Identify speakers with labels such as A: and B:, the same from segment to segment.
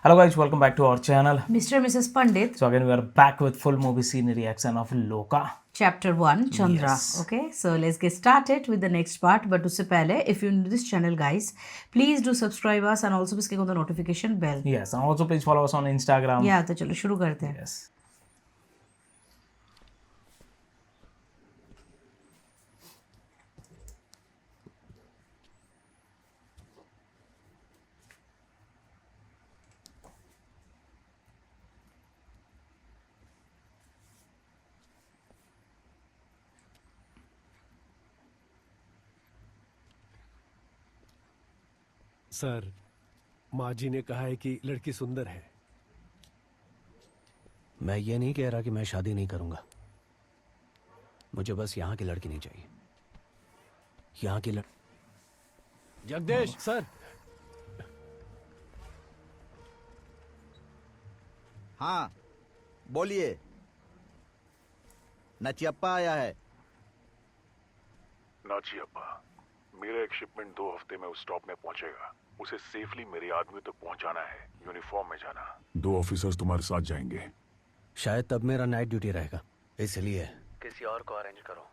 A: Hello guys, welcome back to our channel.
B: Mr. and Mrs. Pandit,
A: So again we are back with full movie scene reaction of Loka.
B: Chapter 1, Chandra.
A: Yes.
B: Okay, so let's get started with the next part. But usse pehle, if you're new to this channel, guys, please do subscribe us and also please click on the notification bell.
A: Yes, and also please follow us on Instagram.
B: Yeah, तो चलो शुरू करते हैं.
A: Yes.
C: Sir, माँ जी ने कहा है कि लड़की सुंदर है।
D: मैं ये नहीं कह रहा कि मैं शादी नहीं करूंगा। मुझे बस यहाँ की लड़की नहीं चाहिए। यहाँ की
C: जगदीश सर,
E: हाँ बोलिए। नचियप्पा आया है।
F: नाचियप्पा, मेरा एक शिपमेंट 2 हफ्ते में उस स्टॉप में पहुंचेगा। उसे सेफली मेरे आदमी तक पहुंचाना है। यूनिफॉर्म में जाना। 2 ऑफिसर्स तुम्हारे साथ जाएंगे।
D: शायद तब मेरा नाइट ड्यूटी रहेगा, इसलिए किसी और को अरेंज करो।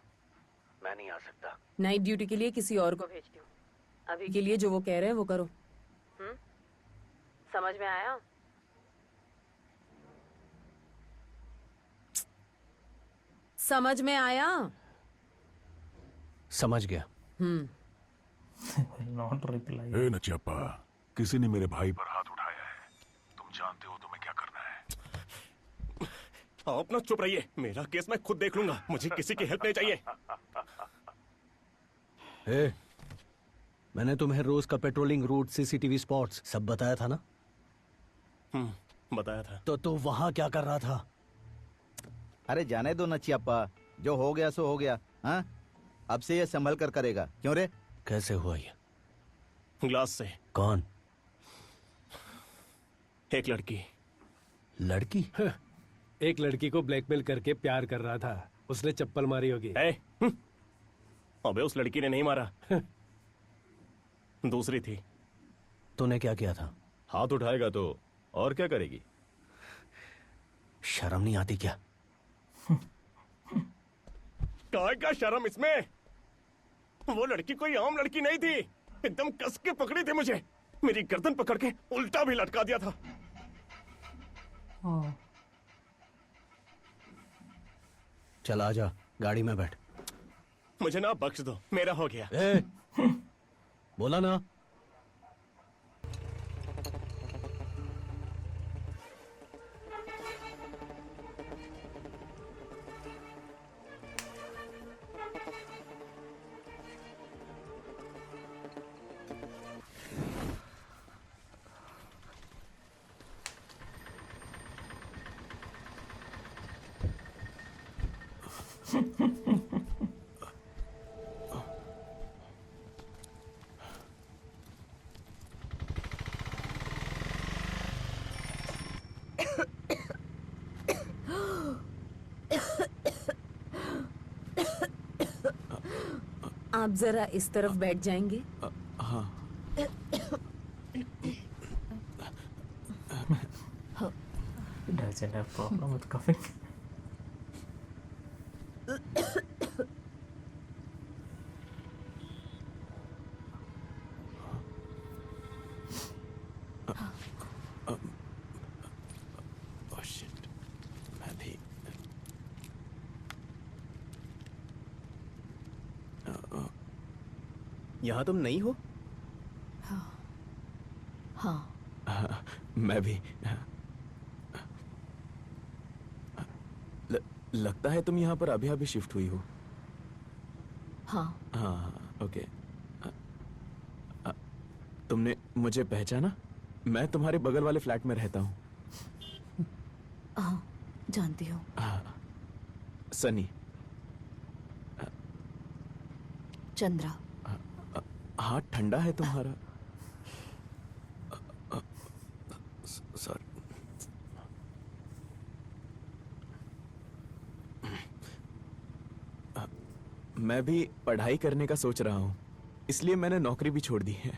D: मैं नहीं आ सकता।
G: नाइट ड्यूटी के लिए किसी और को भेजती हूँ। अभी के लिए जो वो कह रहे हैं वो करो। समझ में आया? समझ में आया?
D: समझ गया।
A: Not reply.
F: ए नचियप्पा, किसी ने मेरे भाई पर हाथ उठाया है। तुम जानते हो तुम्हें क्या करना है।
C: आप ना चुप रहिए। मेरा केस मैं खुद देख लूंगा। मुझे किसी की हेल्प नहीं चाहिए।
D: ए, मैंने तुम्हें रोज का पेट्रोलिंग रूट, सीसीटीवी स्पॉट्स सब बताया था ना?
C: बताया था।
D: तो वहां क्या कर रहा था?
E: अरे जाने दो नचियप्पा, जो हो गया सो हो गया। हाँ, अब से ये संभल कर करेगा। क्यों रे?
D: कैसे हुआ ये?
C: ग्लास से।
D: कौन?
C: एक लड़की।
D: लड़की?
H: एक लड़की को ब्लैकमेल करके प्यार कर रहा था। उसने चप्पल मारी होगी।
C: अबे उस लड़की ने नहीं मारा। दूसरी थी।
D: तूने क्या किया था?
I: हाथ उठाएगा तो और क्या करेगी?
D: शर्म नहीं आती क्या?
C: काय का शर्म इसमें? वो लड़की कोई आम लड़की नहीं थी। एकदम कस के पकड़ी थी मुझे। मेरी गर्दन पकड़ के उल्टा भी लटका दिया था।
B: Oh.
D: चल आजा, गाड़ी में बैठ।
C: मुझे ना बख्श दो, मेरा हो गया।
D: बोला ना।
G: आप जरा इस तरफ बैठ जाएंगे?
A: Doesn't have problem with coughing.
D: Oh shit. मैं भी।
I: यहाँ तुम नहीं हो?
G: हाँ।
I: मैं भी। लगता है तुम यहाँ पर अभी अभी शिफ्ट हुई हो।
G: हाँ।
I: हाँ, ओके। तुमने मुझे पहचाना? मैं तुम्हारे बगल वाले फ्लैट में रहता हूँ।
G: जानती हूँ।
I: सनी।
G: चंद्रा।
I: हाथ ठंडा है तुम्हारा। सॉरी। मैं भी पढ़ाई करने का सोच रहा हूँ, इसलिए मैंने नौकरी भी छोड़ दी है।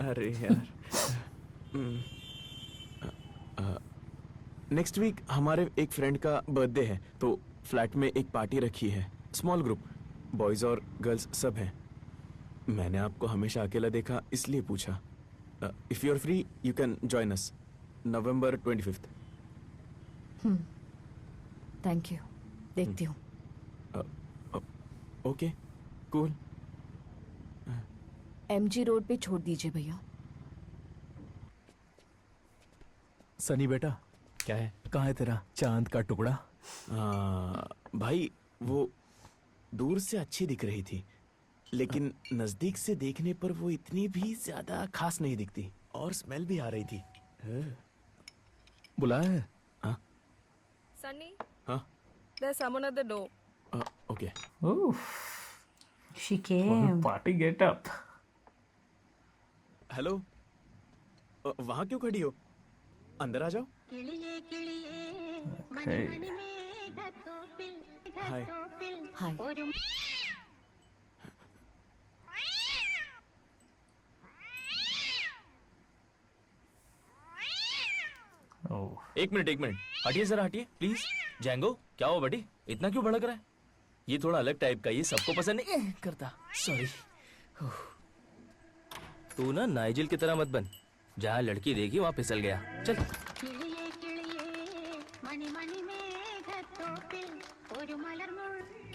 I: अरे यार नेक्स्ट वीक हमारे एक फ्रेंड का बर्थडे है तो फ्लैट में एक पार्टी रखी है। स्मॉल ग्रुप, बॉयज और गर्ल्स सब हैं। मैंने आपको हमेशा अकेला देखा इसलिए पूछा। If you are free you can join us November 25th।
B: Thank you, देखती हूँ।
I: Okay cool.
G: एमजी रोड पे छोड़ दीजिए भैया।
J: सनी बेटा,
I: क्या है?
J: कहाँ है तेरा चांद का टुकड़ा?
I: भाई वो दूर से अच्छी दिख रही थी लेकिन नजदीक से देखने पर वो इतनी भी ज्यादा खास नहीं दिखती और स्मेल भी आ रही थी।
J: बुलाया है?
I: हाँ
G: सनी,
I: हाँ
G: there's someone at the door.
I: Okay.
A: Oof.
B: She came.
A: Party get up.
I: Hello, वहां क्यों खड़ी हो? अंदर आ जाओ।
A: Okay.
I: हाय।
G: हाय।
A: Oh.
K: एक मिनट हटिए जरा, हटिए प्लीज। जैंगो क्या हुआ बड़ी, इतना क्यों भड़क रहा है? ये थोड़ा अलग टाइप का, ये सबको पसंद नहीं करता। सॉरी। तू ना नाइजिल की तरह मत बन, जहाँ लड़की देखी वहाँ फिसल गया। चल।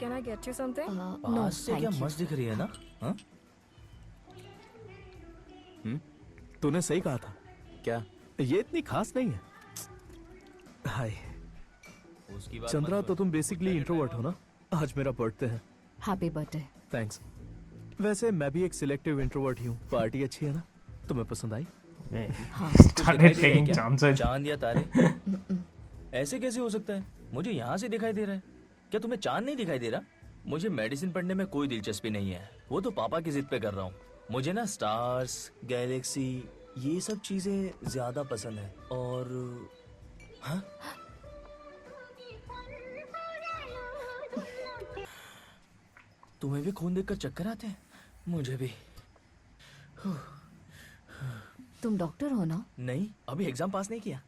G: Can I get you something?
K: पास से क्या मस्त दिख रही है ना? हाँ?
J: तूने सही कहा था,
I: क्या?
J: ये इतनी खास नहीं है। हाय
K: उसकी बात
J: चंद्रा,
K: मत
J: तो तुम बेसिकली इंट्रोवर्ट हो ना? आज मेरा बर्थडे है।
G: Happy birthday.
J: थैंक्स। वैसे मैं भी एक सिलेक्टिव इंट्रोवर्ट ही हूँ। पार्टी अच्छी है ना? तुम्हें पसंद आई?
A: Started taking chances.
K: चांद या तारे ऐसे कैसे हो सकता है? मुझे यहाँ से दिखाई दे रहा है। क्या तुम्हें चांद नहीं दिखाई दे रहा? मुझे मेडिसिन पढ़ने में कोई दिलचस्पी नहीं है, वो तो पापा की जिद पे कर रहा हूँ। मुझे ना स्टार्स, गैलेक्सी, ये सब चीजें ज्यादा पसंद है। और हाँ? तुम्हें भी खून देखकर चक्कर आते हैं? मुझे भी।
G: तुम डॉक्टर हो ना?
K: नहीं, अभी एग्जाम पास नहीं किया।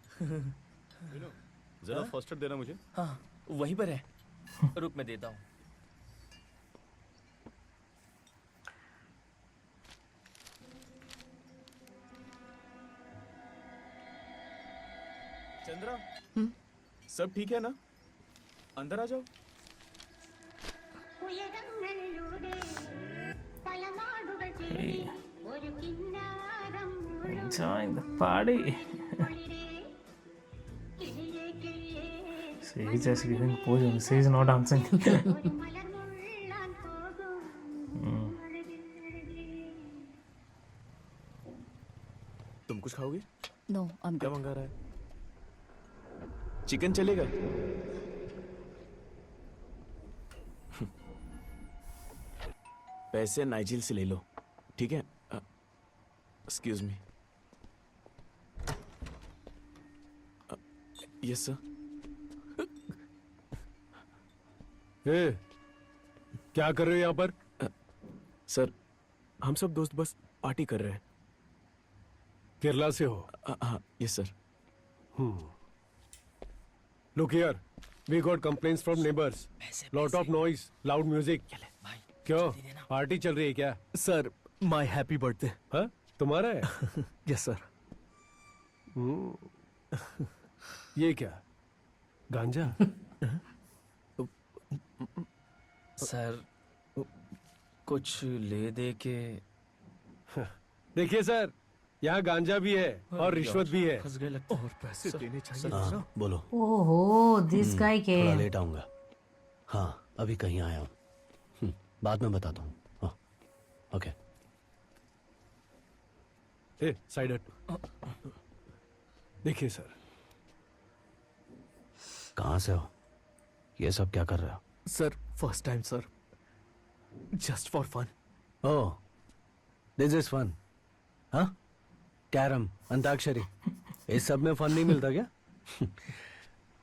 C: जरा फर्स्ट एड देना मुझे।
K: हाँ वहीं पर है, रुक मैं देता हूँ।
I: चंद्रा, सब ठीक है ना? अंदर आ जाओ।
A: Enjoying the party. Sage is giving pose. Sage is not dancing.
I: तुम कुछ खाओगे?
G: No, I'm
I: क्या
G: good.
I: मंगा रहा है? चिकन चलेगा? पैसे नाइजिल से ले लो, ठीक है? Excuse me. Yes sir.
H: ए, क्या कर रहे हो यहाँ पर?
I: सर हम सब दोस्त बस पार्टी कर रहे हैं।
H: केरला से हो?
I: हाँ yes sir.
H: Look here, we got complaints from neighbors. Lot of noise, loud music. क्यों? पार्टी चल रही है क्या?
J: Sir my happy birthday.
H: हाँ? तुम्हारा है?
J: Yes sir.
H: ये क्या? गांजा?
K: सर कुछ ले दे के।
H: देखिए सर, यहाँ गांजा भी है और रिश्वत भी है।
K: फंस गए लगता है।
J: और पैसे देने चाहिए
E: हाँ
J: ना?
E: बोलो।
B: ओहो, दिस गाय
E: थोड़ा
B: came.
E: लेट आऊंगा। हाँ अभी कहीं आया हूँ। बाद में बताता हूँ। हाँ ओके।
H: ए, साइड हट। देखिए सर।
E: कहाँ से हो? ये सब क्या कर रहे हो?
J: Sir first time sir, just for fun.
E: Oh this is fun. हाँ कैरम, अंताक्षरी, इस सब में फन नहीं मिलता क्या?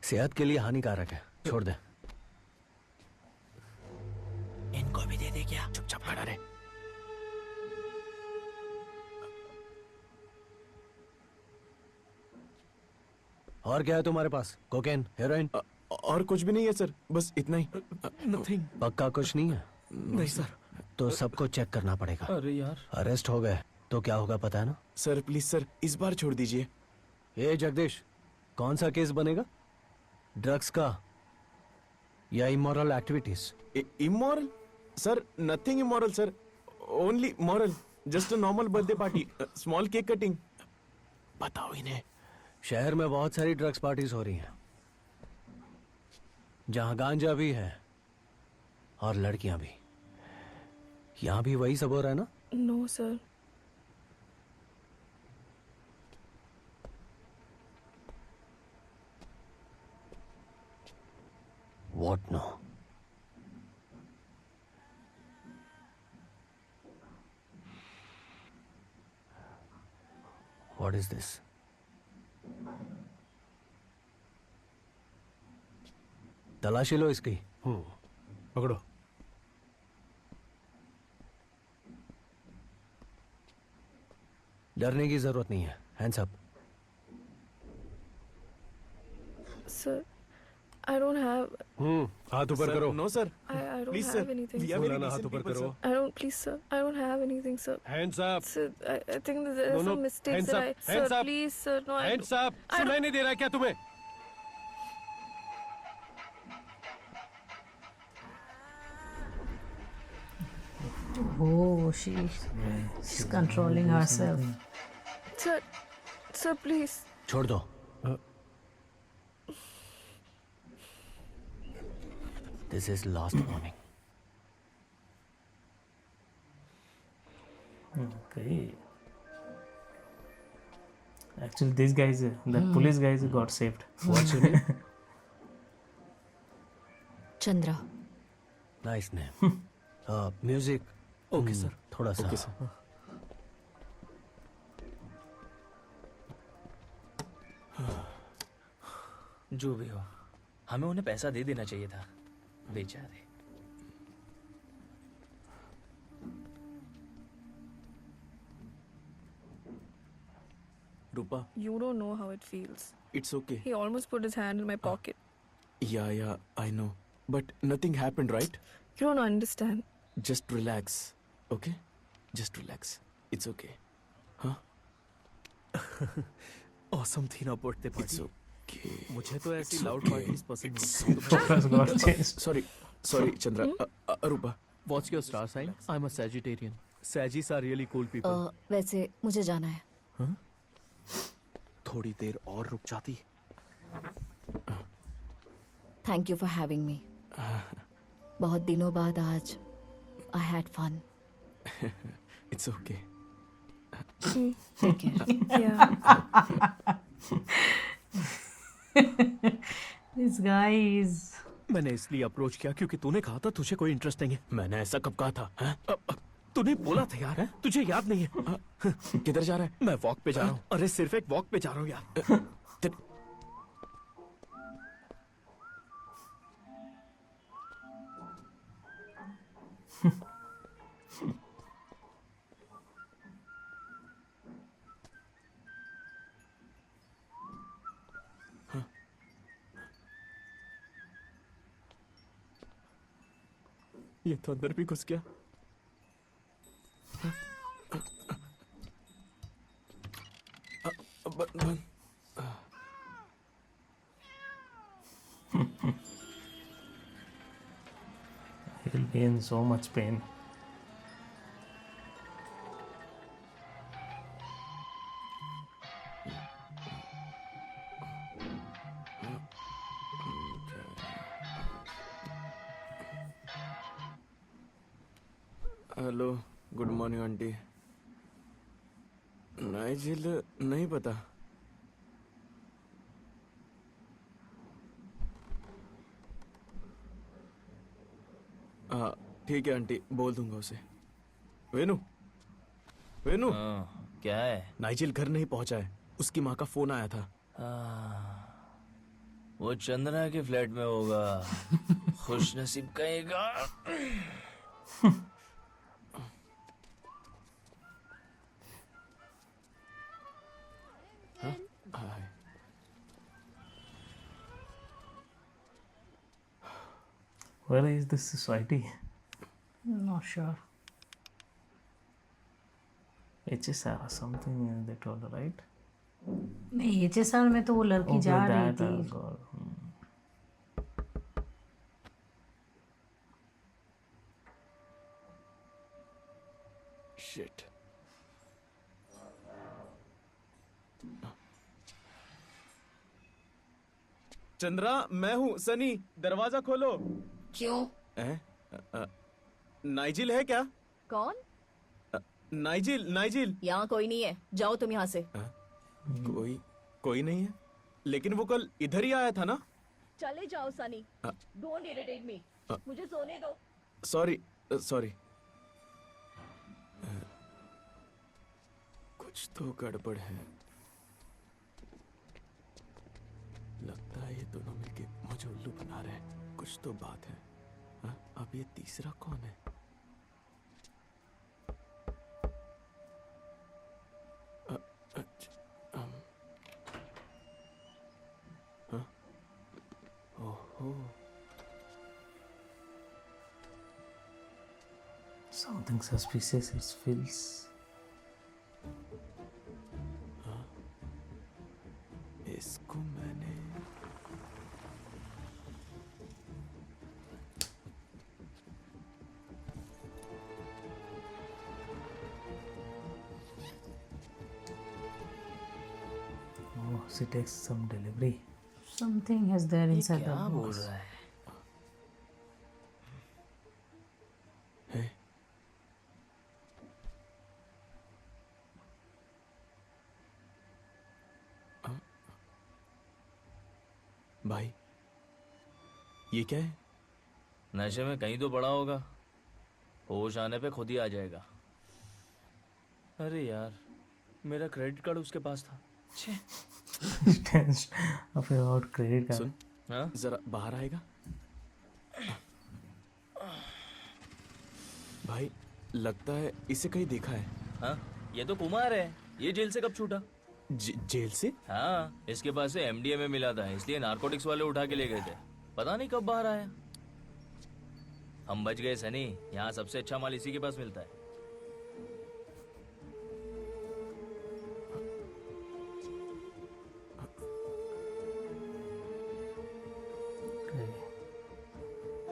E: सेहत के लिए हानिकारक है, छोड़ दे।
K: इनको भी दे दे क्या? चुपचाप खड़ा रहे।
E: और क्या है तुम्हारे पास? Cocaine, heroin?
I: और कुछ भी नहीं है सर, बस इतना ही।
J: नथिंग।
E: पक्का कुछ नहीं है?
J: नहीं सर।
E: तो सबको चेक करना पड़ेगा।
K: अरे यार,
E: अरेस्ट हो गए तो क्या होगा पता है ना?
I: सर प्लीज सर, इस बार छोड़ दीजिए।
E: ए जगदीश, कौन सा केस बनेगा? ड्रग्स का या immoral activities?
I: Immoral? Sir nothing immoral sir, only moral. Just a normal birthday party, small cake cutting.
E: बताओ इन्हें, शहर में बहुत सारी ड्रग्स पार्टीज हो रही हैं जहां गांजा भी है और लड़कियां भी। यहां भी वही सब हो रहा है ना?
L: No sir.
E: What no? What is this? तलाशी लो इसकी।
H: पकड़ो।
E: डरने की जरूरत नहीं है। Hands up.
L: Sir, I don't have.
H: हाथ ऊपर करो।
I: No sir,
L: I don't
I: please
L: have
I: sir,
L: anything.
I: we are
H: बोला
I: very
H: ना, हाथ
I: decent
H: ऊपर
I: people,
H: करो।
I: sir.
L: I don't, please sir. I don't have anything, sir.
H: Hands up.
L: Sir, I think that there are
H: No, no,
L: some mistakes
H: hands
L: that
H: up,
L: I.
H: hands
L: Sir,
H: up.
L: please, sir. No, I.
H: Hands up.
L: I
H: सुनाई नहीं दे रहा है क्या तुम्हें?
B: Oh, she's controlling herself.
L: Sir, please.
E: छोड़ दो। This is last warning.
A: Okay. Actually, this guy is the police guy got saved.
E: What's your name?
M: Chandra.
E: Nice name. Music.
J: Okay sir.
E: थोड़ा सा।
I: Okay sir.
K: जो भी हो, हमें उन्हें पैसा दे देना चाहिए था, बेचारे।
I: रूपा,
L: You don't know how it feels.
I: it's okay.
L: He almost put his hand in my pocket.
I: Yeah, I know. But nothing happened, right?
L: You don't understand.
I: Just relax, okay? Just relax. It's okay. Huh?
J: Awesome थी ना birthday
I: It's
J: party.
I: okay.
J: मुझे तो ऐसी
I: It's
J: loud
I: okay.
J: Parties पसंद
A: Focus got changed.
I: Sorry, Chandra. Rupa.
J: What's your star sign? I'm a Sagittarian. Sagittarians are really cool people.
M: वैसे मुझे जाना है।
J: थोड़ी देर और रुक जाती।
M: Thank you for having me. बहुत दिनों बाद आज I had fun.
I: It's okay.
M: ठीक है।
L: Yeah.
B: This guy is.
J: मैंने इसलिए अप्रोच किया क्योंकि तूने कहा था तुझे कोई इंटरेस्ट नहीं है।
I: मैंने ऐसा कब कहा था? हैं?
J: तूने बोला था यार, तुझे याद नहीं है?
I: किधर जा रहा है?
J: मैं वॉक पे जा रहा हूँ। अरे सिर्फ एक वॉक पे जा रहा हूँ यार।
I: ये तो अंदर भी घुस गया। बंद।
A: He'll be in so much pain.
I: Hello, good morning aunty. Nigel नहीं पता। हाँ ठीक है आंटी, बोल दूंगा उसे। वेनु, वेनु।
K: क्या है?
I: नाइजिल घर नहीं पहुंचा है, उसकी माँ का फोन आया था।
K: वो चंद्रा के फ्लैट में होगा। खुश नसीब कहेगा।
A: Where is this society?
B: Not sure.
A: HSR or something they told, right?
B: नहीं HSR में तो वो लड़की
A: Okay,
B: जा रही
A: that,
B: थी.
A: God.
I: शिट। चंद्रा, मैं हूँ सनी, दरवाजा खोलो।
M: क्यों?
I: नाइजिल है क्या?
M: कौन?
I: Nigel, Nigel.
M: यहाँ कोई नहीं है, जाओ तुम यहाँ से।
I: कोई नहीं है, लेकिन वो कल इधर ही आया था ना?
M: चले जाओ सनी, डोंट इरिटेट मी, मुझे सोने दो।
I: Sorry sorry. कुछ तो गड़बड़ है। लगता है ये दोनों मिलके मुझे उल्लू बना रहे हैं। कुछ तो बात है। अब ये तीसरा कौन है? ओहो,
A: Something suspicious. It feels.
I: इसको मैंने
A: Oh, she takes some delivery.
B: Something is there inside the
K: क्या बोल
B: box.
K: रहा है?
I: भाई, ये क्या है?
K: नशे में कहीं तो पड़ा होगा, होश आने पे खुद ही आ जाएगा। अरे यार, मेरा क्रेडिट कार्ड उसके पास था।
A: About credit card.
I: सुन, जरा बाहर आएगा? भाई, लगता है इसे कहीं देखा है।
K: हाँ, ये तो कुमार है। ये जेल से कब छूटा?
I: जेल से?
K: हाँ, इसके पास से MDMA मिला था, इसलिए नारकोटिक्स वाले उठा के ले गए थे। पता नहीं कब बाहर आया। हम बच गए सनी, यहाँ सबसे अच्छा माल इसी के पास मिलता है।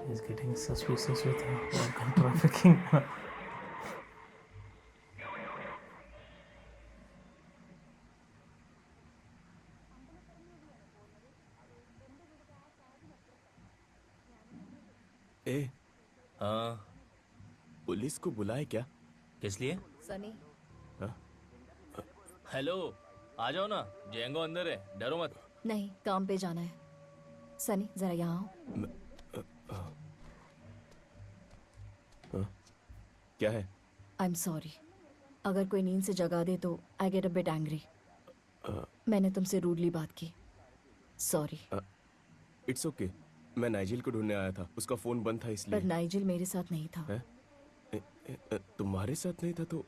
A: He's getting suspicious with organ trafficking.
I: ए,
K: हाँ,
I: पुलिस को बुलाए क्या?
K: किस लिए?
M: सनी,
K: हेलो, आ जाओ ना, जेंगो अंदर है, डरो मत।
M: नहीं, काम पे जाना है। सनी, जरा यहाँ आओ।
I: क्या है?
M: आई एम सॉरी, अगर कोई नींद से जगा दे तो I get a bit angry. मैंने तुमसे रूडली बात की, सॉरी।
I: इट्स ओके, मैं नाइजिल को ढूंढने आया था, उसका फोन बंद था इसलिए।
M: पर नाइजिल मेरे साथ नहीं था।
I: तुम्हारे साथ नहीं था तो?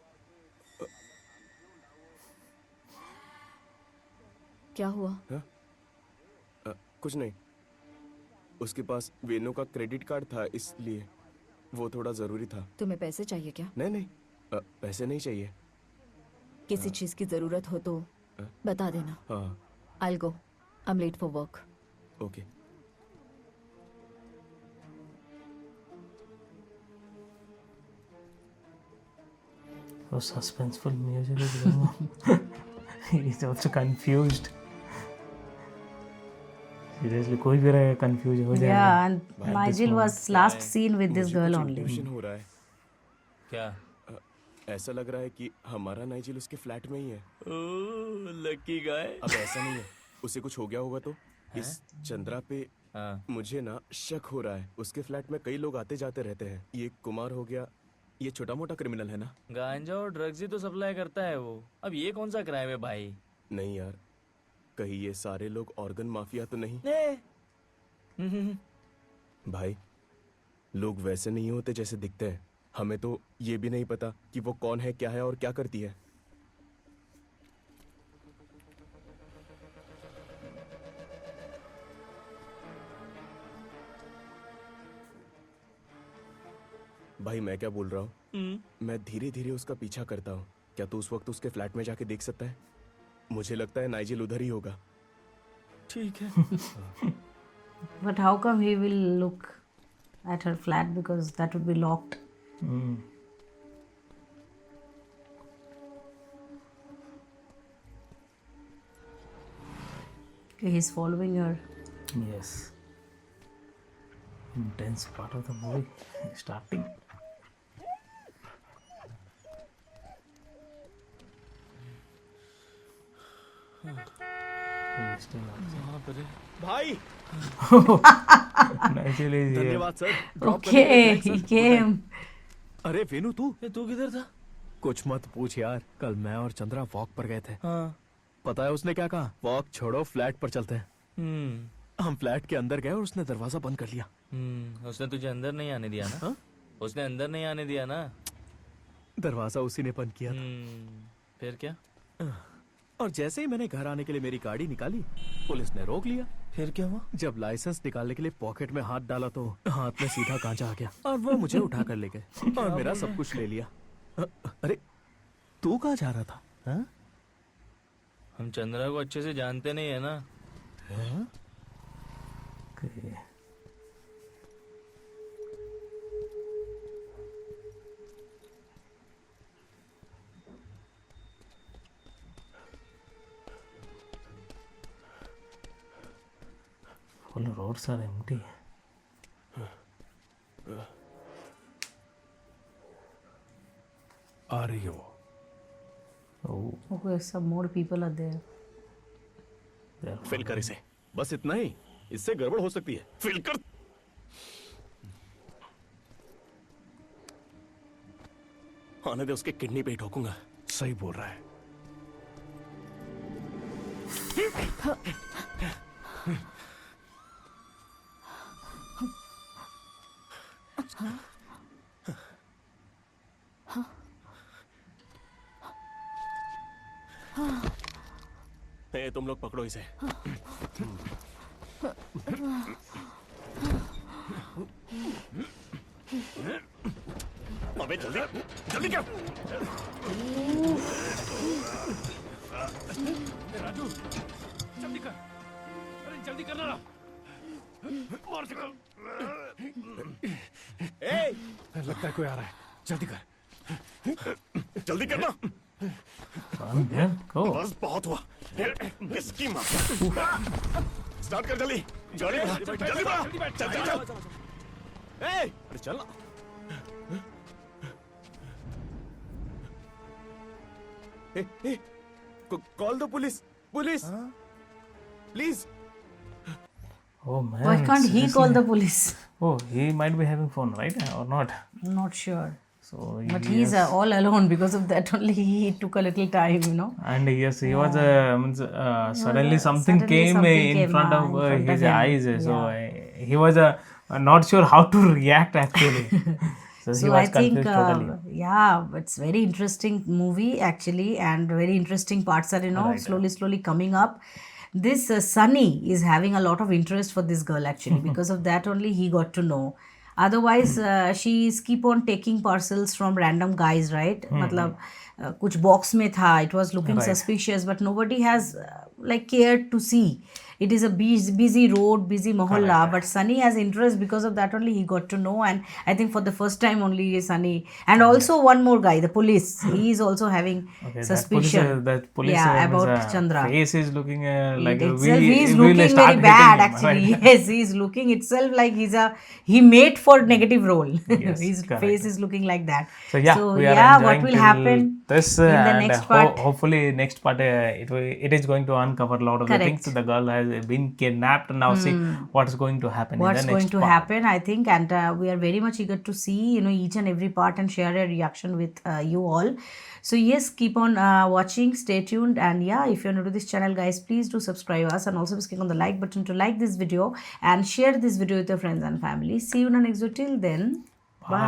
M: क्या हुआ?
I: कुछ नहीं, उसके पास वेनो का क्रेडिट कार्ड था, इसलिए वो थोड़ा जरूरी था।
M: तुम्हें पैसे चाहिए क्या?
I: नहीं नहीं, पैसे नहीं चाहिए।
M: किसी चीज की जरूरत हो तो बता देना।
I: हाँ,
M: I go, I am late for work.
I: Okay.
A: So suspenseful music is going on. He's also confused. Seriously, कोई भी रहेगा confused हो जाएगा.
B: Yeah, and Nigel was last seen with this girl only.
I: Confusion हो रहा है।
K: क्या?
I: ऐसा लग रहा है कि हमारा नाइजिल उसके फ्लैट में ही है।
K: ओह, लकी गाय।
I: अब ऐसा नहीं है, उसे कुछ हो गया होगा तो? इस चंद्रा पे मुझे ना शक हो रहा है। उसके फ्लैट में कई लोग आते जाते रहते हैं। ये कुमार हो गया, ये छोटा मोटा क्रिमिनल है ना?
K: गांजा और ड्रग्स ही तो सप्लाई करता है वो। अब ये कौन सा क्राइम है भाई?
I: नहीं यार, कहीं ये सारे लोग ऑर्गन माफिया तो नहीं? भाई, लोग वैसे नहीं होते जैसे दिखते हैं। हमें तो ये भी नहीं पता कि वो कौन है, क्या है और क्या करती है। भाई मैं क्या बोल रहा हूँ, मैं धीरे धीरे उसका पीछा करता हूँ। क्या तू उस वक्त उसके फ्लैट में जाके देख सकता है? मुझे लगता है नाइजिल उधर ही होगा।
K: ठीक है।
B: But how come he will look at her flat, because that would be locked? Okay, he's following her.
A: Yes. Intense part of the movie starting. He's still outside.
I: भाई
A: Naturally, yeah.
J: धन्यवाद sir.
B: Okay, he came.
J: अरे वेनु तू
K: तू किधर था?
J: कुछ मत पूछ यार, कल मैं और चंद्रा वॉक पर गए थे।
K: हाँ।
J: पता है उसने क्या कहा? वॉक छोड़ो, फ्लैट पर चलते हैं। हम फ्लैट के अंदर गए और उसने दरवाजा बंद कर लिया।
K: उसने तुझे अंदर नहीं आने दिया ना? उसने अंदर नहीं आने दिया ना?
J: दरवाजा उसी ने बंद किया था।
K: फिर क्या?
J: और जैसे ही मैंने घर आने के लिए मेरी गाड़ी निकाली, पुलिस ने रोक लिया।
K: फिर क्या हुआ?
J: जब लाइसेंस निकालने के लिए पॉकेट में हाथ डाला तो हाथ में सीधा कांचा आ गया और वो मुझे उठा कर ले गए और मेरा सब कुछ ले लिया। अरे तू कहाँ जा रहा था? हा?
K: हम चंद्रा को अच्छे से जानते नहीं है ना?
A: Okay. All roads are empty.
F: आ रही है वो।
A: Oh,
B: Okay, some more people are there.
A: they are
I: fill कर इसे, बस इतना ही, इससे गड़बड़ हो सकती है। फिल कर। आने दे, उसके किडनी पे ही ठोकूंगा।
F: सही बोल रहा है।
I: ए, तुम लोग पकड़ो इसे। अबे जल्दी जल्दी कर।
H: राजू जल्दी कर, अरे जल्दी करना। मार सको।
I: ए,
H: लगता है कोई आ रहा है, जल्दी कर।
I: जल्दी करना।
A: fun, yeah. Go.
I: बस बहुत हुआ। इसकी माँ। स्टार्ट कर जल्दी। गाड़ी बढ़ा, जल्दी बढ़ा। चल चल चल। ए, अरे चल ना। ए, कॉल दो police, police, please.
A: Oh man.
B: Why can't he call
A: seriously.
B: the police?
A: Oh, he might be having phone, right? Or not?
B: Not sure.
A: So
B: But
A: he
B: he's
A: has-
B: all alone, because of that only he took a little time, you know.
A: And yes, he was suddenly something
B: Suddenly
A: came
B: something
A: in
B: came,
A: front of
B: in front of
A: his
B: him.
A: eyes. So
B: Yeah.
A: he was not sure how to react actually. So he
B: So
A: was
B: I think,
A: confused totally.
B: yeah, it's very interesting movie actually, and very interesting parts are, you know,
A: Right.
B: slowly coming up. This Sunny is having a lot of interest for this girl actually, because of that only he got to know. Otherwise, she's keep on taking parcels from random guys, right? मतलब कुछ box में था. It was looking
A: Right.
B: suspicious, but nobody has like cared to see. It is a busy road, busy mohalla, but Sunny has interest, because of that only he got to know. And I think for the first time only Sunny, and also one more guy, the police, he is also having
A: Okay,
B: suspicion.
A: that police
B: yeah,
A: means,
B: about Chandra.
A: face is looking like
B: Itself, he is
A: we will
B: looking
A: start
B: very bad
A: hating him,
B: actually.
A: right?
B: Yes, he is looking itself like he made for negative role.
A: Yes,
B: His
A: correct.
B: face is looking like that.
A: So yeah, we are
B: yeah, what
A: enjoying
B: will
A: till
B: happen
A: this
B: in the
A: and
B: next part?
A: hopefully next part it is going to uncover a lot of the
B: Correct.
A: things. The girl has been kidnapped. Now see what's going to happen
B: What's
A: in the
B: going
A: next
B: to
A: part.
B: happen, I think, and we are very much eager to see, you know, each and every part and share a reaction with you all. So yes, keep on watching, stay tuned, and yeah, if you're new to this channel, guys, please do subscribe us, and also click on the like button to like this video and share this video with your friends and family. See you in the next video. Till then, bye.